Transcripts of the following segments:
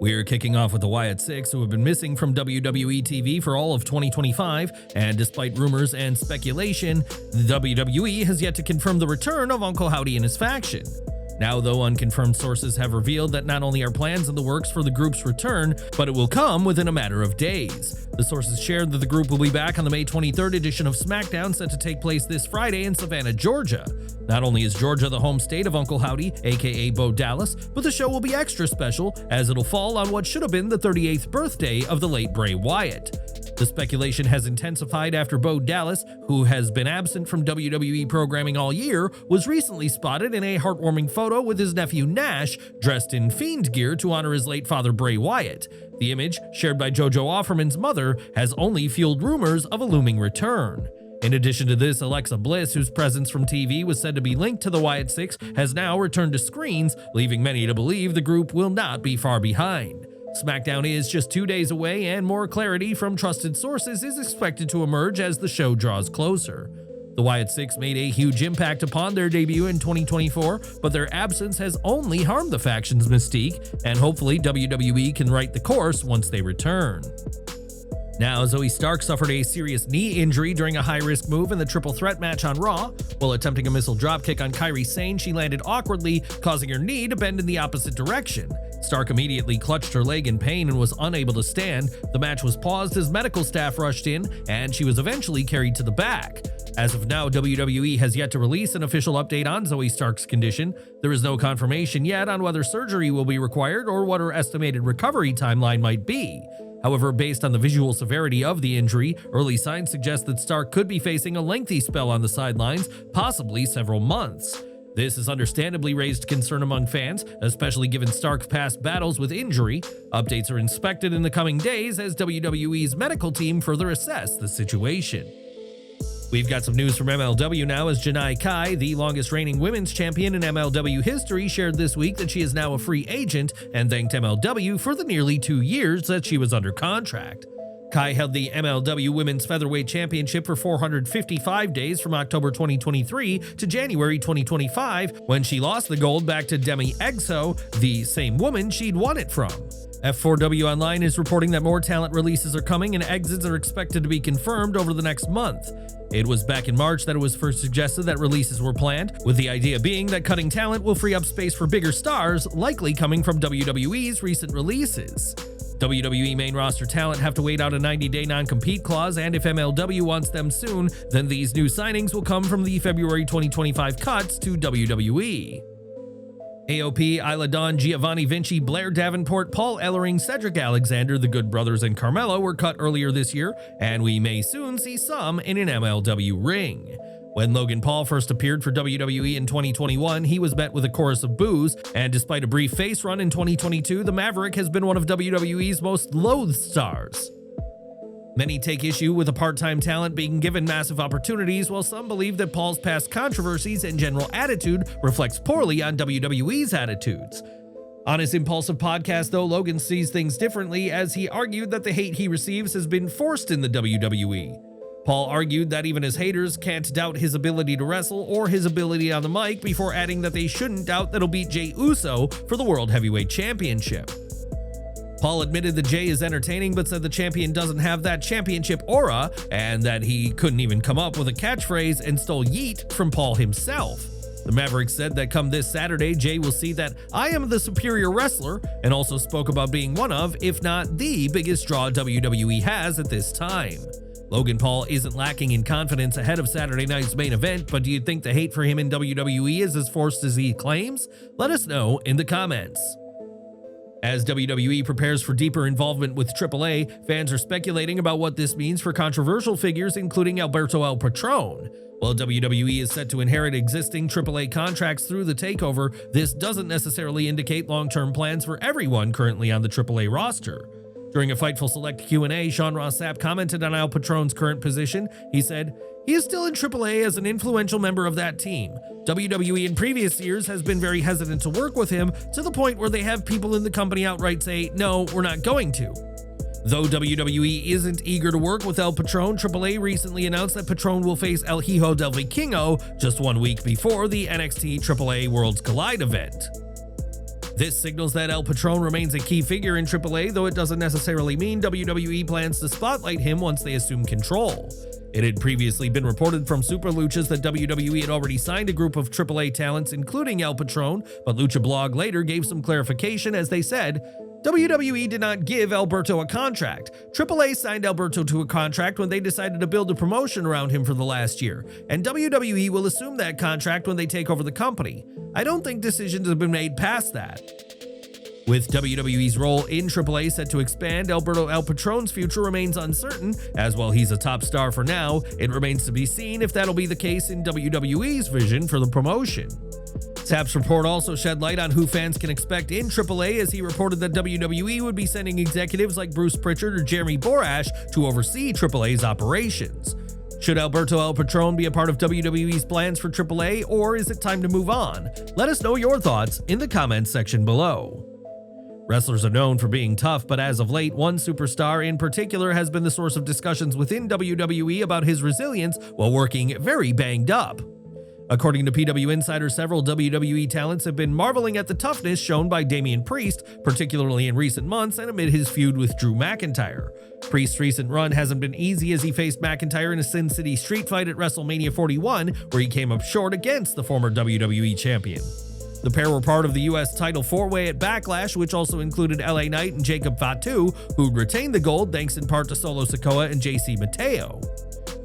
We're kicking off with the Wyatt Six, who have been missing from WWE TV for all of 2025, and despite rumors and speculation, the WWE has yet to confirm the return of Uncle Howdy and his faction. Now, though, unconfirmed sources have revealed that not only are plans in the works for the group's return, but it will come within a matter of days. The sources shared that the group will be back on the May 23rd edition of Smackdown, set to take place this Friday in Savannah, Georgia. Not only is Georgia the home state of Uncle Howdy, aka Bo Dallas, but the show will be extra special as it'll fall on what should have been the 38th birthday of the late Bray Wyatt. The speculation has intensified after Bo Dallas, who has been absent from WWE programming all year, was recently spotted in a heartwarming photo with his nephew Nash, dressed in Fiend gear to honor his late father Bray Wyatt. The image, shared by JoJo Offerman's mother, has only fueled rumors of a looming return. In addition to this, Alexa Bliss, whose presence from TV was said to be linked to the Wyatt Six, has now returned to screens, leaving many to believe the group will not be far behind. SmackDown is just 2 days away, and more clarity from trusted sources is expected to emerge as the show draws closer. The Wyatt Six made a huge impact upon their debut in 2024, but their absence has only harmed the faction's mystique, and hopefully WWE can right the course once they return. Now, Zoey Stark suffered a serious knee injury during a high-risk move in the triple threat match on Raw. While attempting a missile dropkick on Kairi Sane, she landed awkwardly, causing her knee to bend in the opposite direction. Stark immediately clutched her leg in pain and was unable to stand. The match was paused as medical staff rushed in, and she was eventually carried to the back. As of now, WWE has yet to release an official update on Zoey Stark's condition. There is no confirmation yet on whether surgery will be required or what her estimated recovery timeline might be. However, based on the visual severity of the injury, early signs suggest that Stark could be facing a lengthy spell on the sidelines, possibly several months. This has understandably raised concern among fans, especially given Stark's past battles with injury. Updates are expected in the coming days as WWE's medical team further assess the situation. We've got some news from MLW now, as Janai Kai, the longest reigning women's champion in MLW history, shared this week that she is now a free agent and thanked MLW for the nearly 2 years that she was under contract. Kai held the MLW Women's Featherweight Championship for 455 days from October 2023 to January 2025, when she lost the gold back to Demi Exo, the same woman she'd won it from. F4W Online is reporting that more talent releases are coming and exits are expected to be confirmed over the next month. It was back in March that it was first suggested that releases were planned, with the idea being that cutting talent will free up space for bigger stars, likely coming from WWE's recent releases. WWE main roster talent have to wait out a 90-day non-compete clause, and if MLW wants them soon, then these new signings will come from the February 2025 cuts to WWE. AOP, Isla Dawn, Giovanni Vinci, Blair Davenport, Paul Ellering, Cedric Alexander, the Good Brothers, and Carmelo were cut earlier this year, and we may soon see some in an MLW ring. When Logan Paul first appeared for WWE in 2021, he was met with a chorus of boos, and despite a brief face run in 2022, the Maverick has been one of WWE's most loathed stars. Many take issue with a part-time talent being given massive opportunities, while some believe that Paul's past controversies and general attitude reflects poorly on WWE's attitudes. On his Impulsive podcast, though, Logan sees things differently, as he argued that the hate he receives has been forced in the WWE. Paul argued that even his haters can't doubt his ability to wrestle or his ability on the mic, before adding that they shouldn't doubt that he'll beat Jey Uso for the World Heavyweight Championship. Paul admitted that Jey is entertaining, but said the champion doesn't have that championship aura, and that he couldn't even come up with a catchphrase and stole yeet from Paul himself. The Maverick said that come this Saturday, Jey will see that I am the superior wrestler, and also spoke about being one of, if not the biggest draw WWE has at this time. Logan Paul isn't lacking in confidence ahead of Saturday night's main event, but do you think the hate for him in WWE is as forced as he claims? Let us know in the comments. As WWE prepares for deeper involvement with AAA, fans are speculating about what this means for controversial figures, including Alberto El Patron. While WWE is set to inherit existing AAA contracts through the takeover, this doesn't necessarily indicate long-term plans for everyone currently on the AAA roster. During a Fightful Select Q&A, Sean Ross Sapp commented on El Patron's current position. He said, "He is still in AAA as an influential member of that team. WWE in previous years has been very hesitant to work with him, to the point where they have people in the company outright say, 'No, we're not going to.'" Though WWE isn't eager to work with El Patron, AAA recently announced that Patron will face El Hijo del Vikingo just 1 week before the NXT AAA Worlds Collide event. This signals that El Patron remains a key figure in AAA, though it doesn't necessarily mean WWE plans to spotlight him once they assume control. It had previously been reported from Super Luchas that WWE had already signed a group of AAA talents, including El Patron, but Lucha Blog later gave some clarification as they said, WWE did not give Alberto a contract. AAA signed Alberto to a contract when they decided to build a promotion around him for the last year, and WWE will assume that contract when they take over the company. I don't think decisions have been made past that. With WWE's role in AAA set to expand, Alberto El Patron's future remains uncertain, as while he's a top star for now, it remains to be seen if that'll be the case in WWE's vision for the promotion. Tap's report also shed light on who fans can expect in AAA, as he reported that WWE would be sending executives like Bruce Pritchard or Jeremy Borash to oversee AAA's operations. Should Alberto El Patron be a part of WWE's plans for AAA, or is it time to move on? Let us know your thoughts in the comments section below. Wrestlers are known for being tough, but as of late, one superstar in particular has been the source of discussions within WWE about his resilience while working very banged up. According to PW Insider, several WWE talents have been marveling at the toughness shown by Damian Priest, particularly in recent months and amid his feud with Drew McIntyre. Priest's recent run hasn't been easy, as he faced McIntyre in a Sin City street fight at WrestleMania 41, where he came up short against the former WWE champion. The pair were part of the US title four-way at Backlash, which also included LA Knight and Jacob Fatu, who'd retained the gold thanks in part to Solo Sikoa and JC Mateo.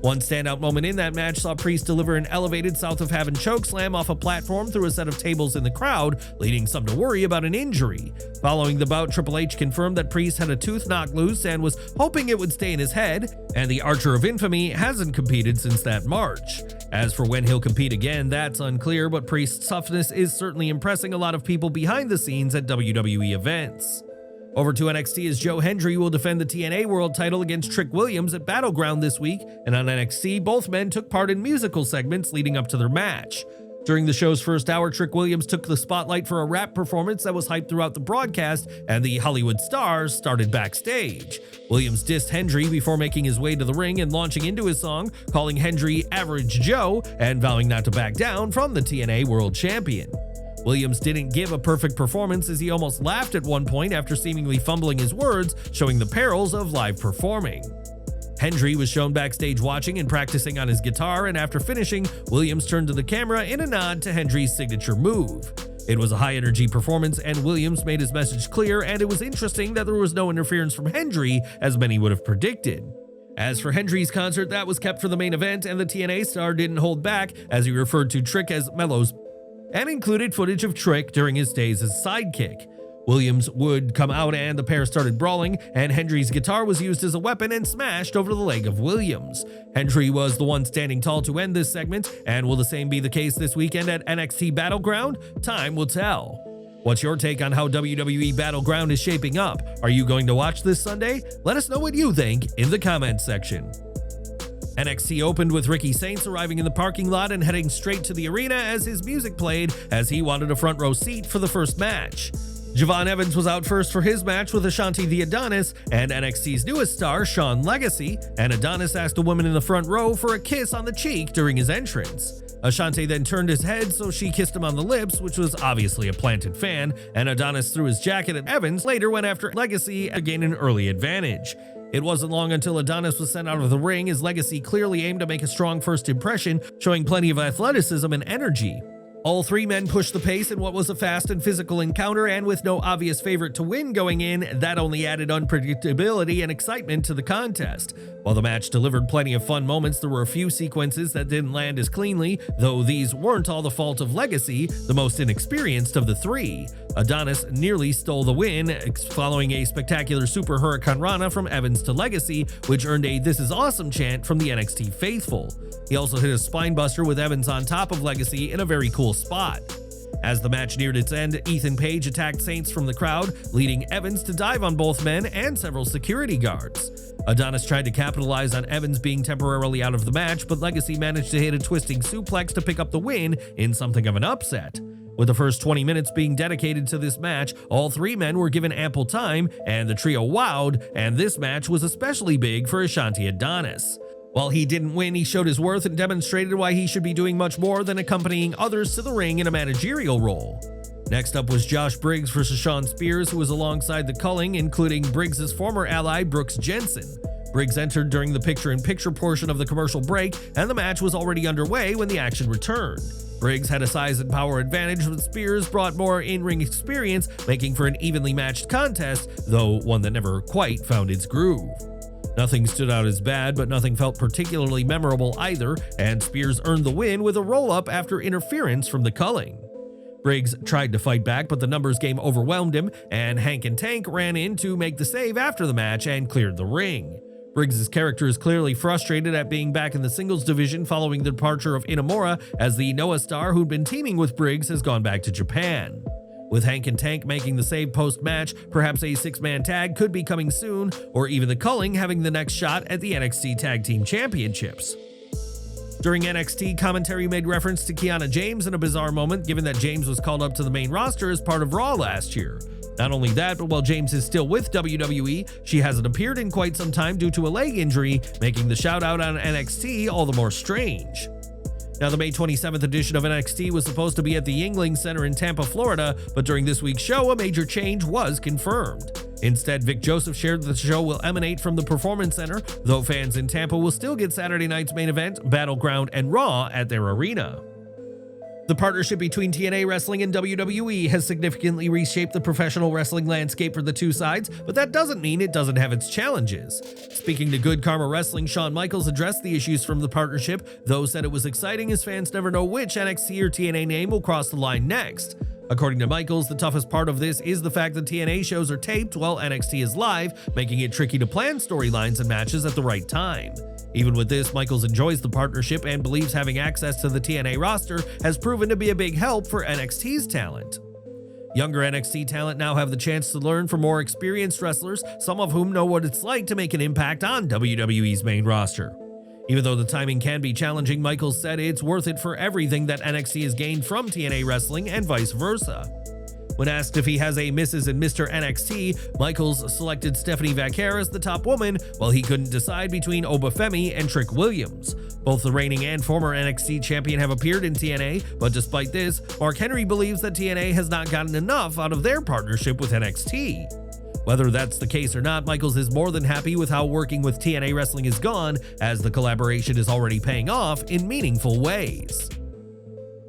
One standout moment in that match saw Priest deliver an elevated South of Heaven chokeslam off a platform through a set of tables in the crowd, leading some to worry about an injury. Following the bout, Triple H confirmed that Priest had a tooth knocked loose and was hoping it would stay in his head, and the Archer of Infamy hasn't competed since that March. As for when he'll compete again, that's unclear, but Priest's toughness is certainly impressing a lot of people behind the scenes at WWE events. Over to NXT, as Hendry will defend the TNA World title against Trick Williams at Battleground this week, and on NXT, both men took part in musical segments leading up to their match. During the show's first hour, Trick Williams took the spotlight for a rap performance that was hyped throughout the broadcast, and the Hollywood stars started backstage. Williams dissed Hendry before making his way to the ring and launching into his song, calling Hendry Average Joe, and vowing not to back down from the TNA World Champion. Williams didn't give a perfect performance, as he almost laughed at one point after seemingly fumbling his words, showing the perils of live performing. Hendry was shown backstage watching and practicing on his guitar, and after finishing, Williams turned to the camera in a nod to Hendry's signature move. It was a high-energy performance, and Williams made his message clear, and it was interesting that there was no interference from Hendry, as many would have predicted. As for Hendry's concert, that was kept for the main event, and the TNA star didn't hold back, as he referred to Trick as Mello's, and included footage of Trick during his days as sidekick. Williams would come out and the pair started brawling, and Hendry's guitar was used as a weapon and smashed over the leg of Williams. Hendry was the one standing tall to end this segment, and will the same be the case this weekend at NXT Battleground? Time will tell. What's your take on how WWE Battleground is shaping up? Are you going to watch this Sunday? Let us know what you think in the comments section. NXT opened with Ricky Saints arriving in the parking lot and heading straight to the arena as his music played, as he wanted a front row seat for the first match. Javon Evans was out first for his match with Ashante the Adonis and NXT's newest star, Shawn Legacy, and Adonis asked a woman in the front row for a kiss on the cheek during his entrance. Ashante then turned his head, so she kissed him on the lips, which was obviously a planted fan, and Adonis threw his jacket at Evans, later went after Legacy to gain an early advantage. It wasn't long until Adonis was sent out of the ring, as Legacy clearly aimed to make a strong first impression, showing plenty of athleticism and energy. All three men pushed the pace in what was a fast and physical encounter, and with no obvious favorite to win going in, that only added unpredictability and excitement to the contest. While the match delivered plenty of fun moments, there were a few sequences that didn't land as cleanly, though these weren't all the fault of Legacy, the most inexperienced of the three. Adonis nearly stole the win, following a spectacular Super Hurricane Rana from Evans to Legacy, which earned a "This is awesome" chant from the NXT faithful. He also hit a spinebuster with Evans on top of Legacy in a very cool spot. As the match neared its end, Ethan Page attacked Saints from the crowd, leading Evans to dive on both men and several security guards. Adonis tried to capitalize on Evans being temporarily out of the match, but Legacy managed to hit a twisting suplex to pick up the win in something of an upset. With the first 20 minutes being dedicated to this match, all three men were given ample time, and the trio wowed, and this match was especially big for Ashante Adonis. While he didn't win, he showed his worth and demonstrated why he should be doing much more than accompanying others to the ring in a managerial role. Next up was Josh Briggs versus Shawn Spears, who was alongside the culling, including Briggs' former ally Brooks Jensen. Briggs entered during the picture-in-picture portion of the commercial break, and the match was already underway when the action returned. Briggs had a size and power advantage, but Spears brought more in-ring experience, making for an evenly matched contest, though one that never quite found its groove. Nothing stood out as bad, but nothing felt particularly memorable either, and Spears earned the win with a roll-up after interference from the culling. Briggs tried to fight back, but the numbers game overwhelmed him, and Hank and Tank ran in to make the save after the match and cleared the ring. Briggs' character is clearly frustrated at being back in the singles division following the departure of Inamura, as the Noah star who'd been teaming with Briggs has gone back to Japan. With Hank and Tank making the save post-match, perhaps a six-man tag could be coming soon, or even the culling having the next shot at the NXT Tag Team Championships. During NXT, commentary made reference to Kiana James in a bizarre moment, given that James was called up to the main roster as part of Raw last year. Not only that, but while James is still with WWE, she hasn't appeared in quite some time due to a leg injury, making the shout-out on NXT all the more strange. Now, the May 27th edition of NXT was supposed to be at the Yuengling Center in Tampa, Florida, but during this week's show, a major change was confirmed. Instead, Vic Joseph shared that the show will emanate from the Performance Center, though fans in Tampa will still get Saturday night's main event, Battleground, and Raw at their arena. The partnership between TNA Wrestling and WWE has significantly reshaped the professional wrestling landscape for the two sides, but that doesn't mean it doesn't have its challenges. Speaking to Good Karma Wrestling, Shawn Michaels addressed the issues from the partnership, though said it was exciting as fans never know which NXT or TNA name will cross the line next. According to Michaels, the toughest part of this is the fact that TNA shows are taped while NXT is live, making it tricky to plan storylines and matches at the right time. Even with this, Michaels enjoys the partnership and believes having access to the TNA roster has proven to be a big help for NXT's talent. Younger NXT talent now have the chance to learn from more experienced wrestlers, some of whom know what it's like to make an impact on WWE's main roster. Even though the timing can be challenging, Michaels said it's worth it for everything that NXT has gained from TNA Wrestling and vice versa. When asked if he has a Mrs. and Mr. NXT, Michaels selected Stephanie Vaquer as the top woman, while he couldn't decide between Femi and Trick Williams. Both the reigning and former NXT champion have appeared in TNA, but despite this, Mark Henry believes that TNA has not gotten enough out of their partnership with NXT. Whether that's the case or not, Michaels is more than happy with how working with TNA Wrestling has gone, as the collaboration is already paying off in meaningful ways.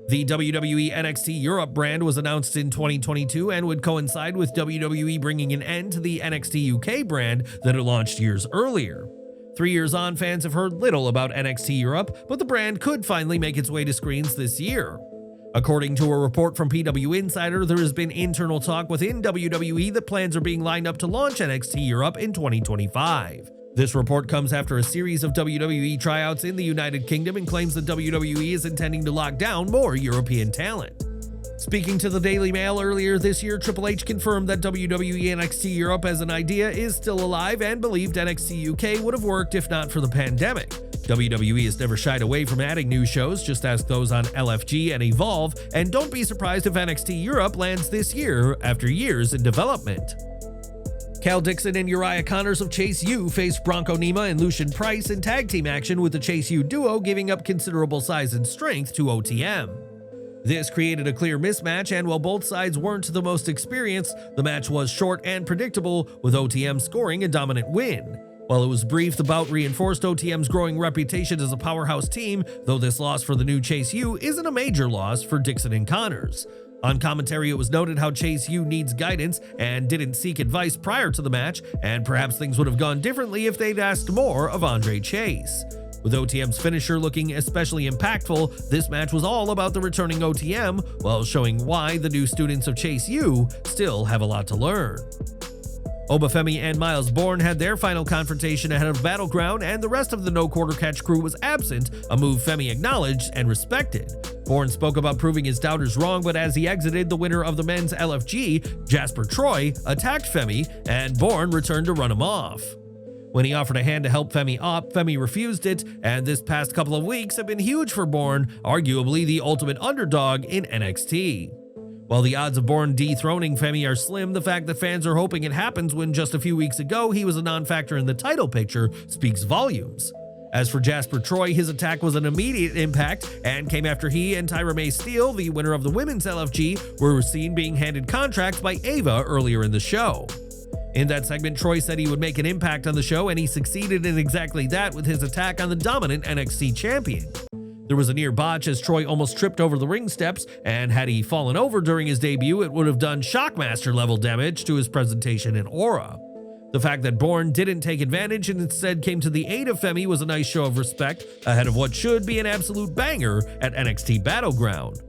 The WWE NXT Europe brand was announced in 2022 and would coincide with WWE bringing an end to the NXT UK brand that it launched years earlier. 3 years on, fans have heard little about NXT Europe, but the brand could finally make its way to screens this year. According to a report from PW Insider, there has been internal talk within WWE that plans are being lined up to launch NXT Europe in 2025. This report comes after a series of WWE tryouts in the United Kingdom and claims that WWE is intending to lock down more European talent. Speaking to the Daily Mail earlier this year, Triple H confirmed that WWE NXT Europe as an idea is still alive and believed NXT UK would have worked if not for the pandemic. WWE has never shied away from adding new shows, just ask those on LFG and Evolve, and don't be surprised if NXT Europe lands this year after years in development. Cal Dixon and Uriah Connors of Chase U faced Bronco Nima and Lucian Price in tag team action, with the Chase U duo giving up considerable size and strength to OTM. This created a clear mismatch, and while both sides weren't the most experienced, the match was short and predictable, with OTM scoring a dominant win. While it was brief, the bout reinforced OTM's growing reputation as a powerhouse team, though this loss for the new Chase U isn't a major loss for Dixon and Connors. On commentary, it was noted how Chase U needs guidance and didn't seek advice prior to the match, and perhaps things would have gone differently if they'd asked more of Andre Chase. With OTM's finisher looking especially impactful, this match was all about the returning OTM, while showing why the new students of Chase U still have a lot to learn. Femi and Miles Borne had their final confrontation ahead of Battleground, and the rest of the No Quarter Catch crew was absent, a move Femi acknowledged and respected. Borne spoke about proving his doubters wrong, but as he exited, the winner of the men's LFG, Jasper Troy, attacked Femi, and Borne returned to run him off. When he offered a hand to help Femi up, Femi refused it, and this past couple of weeks have been huge for Borne, arguably the ultimate underdog in NXT. While the odds of Borne dethroning Femi are slim, the fact that fans are hoping it happens when just a few weeks ago he was a non-factor in the title picture speaks volumes. As for Jasper Troy, his attack was an immediate impact and came after he and Tyra May Steele, the winner of the women's LFG, were seen being handed contracts by Ava earlier in the show. In that segment, Troy said he would make an impact on the show, and he succeeded in exactly that with his attack on the dominant NXT champion. There was a near botch as Troy almost tripped over the ring steps, and had he fallen over during his debut, it would have done Shockmaster level damage to his presentation and aura. The fact that Borne didn't take advantage and instead came to the aid of Femi was a nice show of respect ahead of what should be an absolute banger at NXT Battleground.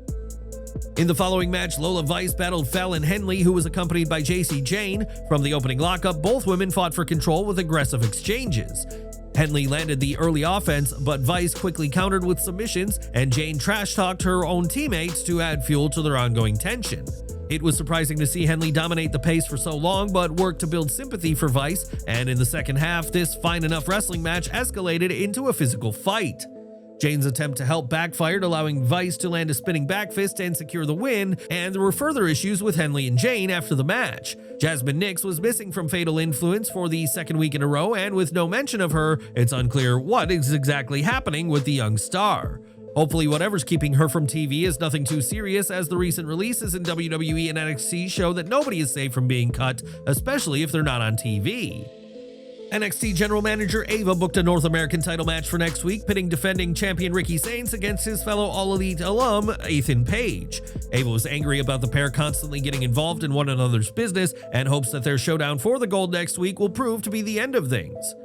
In the following match, Lola Vice battled Fallon Henley, who was accompanied by JC Jane. From the opening lockup, both women fought for control with aggressive exchanges. Henley landed the early offense, but Vice quickly countered with submissions, and Jane trash-talked her own teammates to add fuel to their ongoing tension. It was surprising to see Henley dominate the pace for so long, but worked to build sympathy for Vice, and in the second half, this fine-enough wrestling match escalated into a physical fight. Jane's attempt to help backfired, allowing Vice to land a spinning back fist and secure the win, and there were further issues with Henley and Jane after the match. Jasmine Nix was missing from Fatal Influence for the second week in a row, and with no mention of her, it's unclear what is exactly happening with the young star. Hopefully whatever's keeping her from TV is nothing too serious, as the recent releases in WWE and NXT show that nobody is safe from being cut, especially if they're not on TV. NXT General Manager Ava booked a North American title match for next week, pitting defending champion Ricky Saints against his fellow All Elite alum, Ethan Page. Ava was angry about the pair constantly getting involved in one another's business and hopes that their showdown for the gold next week will prove to be the end of things.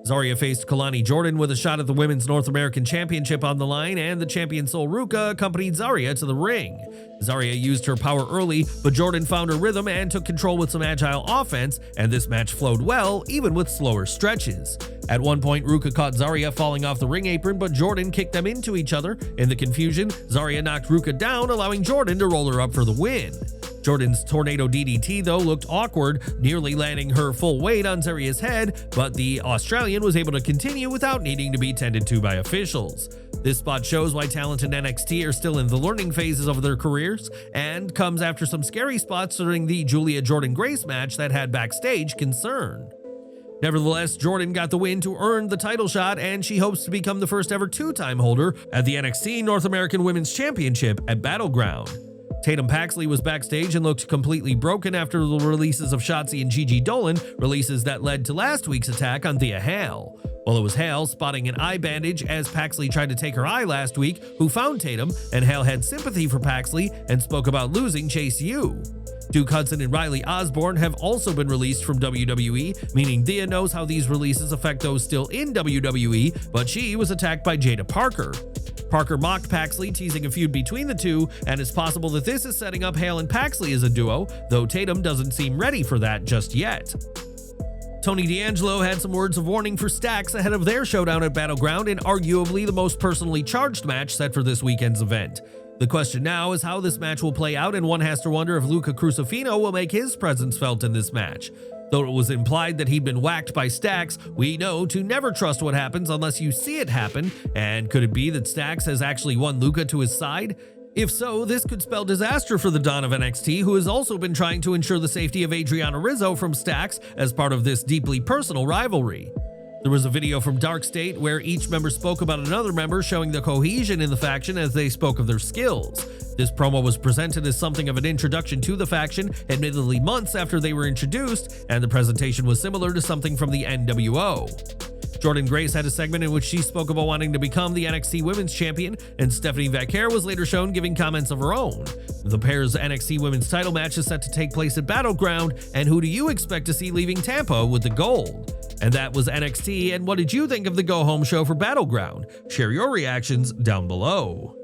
Zaria faced Kelani Jordynne with a shot at the Women's North American Championship on the line, and the champion Sol Ruca accompanied Zaria to the ring. Zaria used her power early, but Jordynne found her rhythm and took control with some agile offense, and this match flowed well, even with slower stretches. At one point, Ruca caught Zaria falling off the ring apron, but Jordynne kicked them into each other. In the confusion, Zaria knocked Ruca down, allowing Jordynne to roll her up for the win. Jordynne's tornado DDT, though, looked awkward, nearly landing her full weight on Zaria's head, but the Australian was able to continue without needing to be tended to by officials. This spot shows why talent in NXT are still in the learning phases of their careers, and comes after some scary spots during the Julia Jordan Grace match that had backstage concern. Nevertheless, Jordynne got the win to earn the title shot, and she hopes to become the first ever two-time holder at the NXT North American Women's Championship at Battleground. Tatum Paxley was backstage and looked completely broken after the releases of Shotzi and Gigi Dolan, releases that led to last week's attack on Thea Hale. Well, it was Hale spotting an eye bandage as Paxley tried to take her eye last week, who found Tatum, and Hale had sympathy for Paxley and spoke about losing Chase U. Duke Hudson and Riley Osborne have also been released from WWE, meaning Thea knows how these releases affect those still in WWE, but she was attacked by Jada Parker. Parker mocked Paxley, teasing a feud between the two, and it's possible that this is setting up Hale and Paxley as a duo, though Tatum doesn't seem ready for that just yet. Tony D'Angelo had some words of warning for Stax ahead of their showdown at Battleground in arguably the most personally charged match set for this weekend's event. The question now is how this match will play out, and one has to wonder if Luca Crucifino will make his presence felt in this match. Though it was implied that he'd been whacked by Stax, we know to never trust what happens unless you see it happen, and could it be that Stax has actually won Luca to his side? If so, this could spell disaster for the Don of NXT, who has also been trying to ensure the safety of Adriana Rizzo from Stax as part of this deeply personal rivalry. There was a video from DarkState where each member spoke about another member, showing the cohesion in the faction as they spoke of their skills. This promo was presented as something of an introduction to the faction, admittedly months after they were introduced, and the presentation was similar to something from the NWO. Jordynne Grace had a segment in which she spoke about wanting to become the NXT Women's Champion, and Stephanie Vaquer was later shown giving comments of her own. The pair's NXT Women's title match is set to take place at Battleground, and who do you expect to see leaving Tampa with the gold? And that was NXT, and what did you think of the go-home show for Battleground? Share your reactions down below.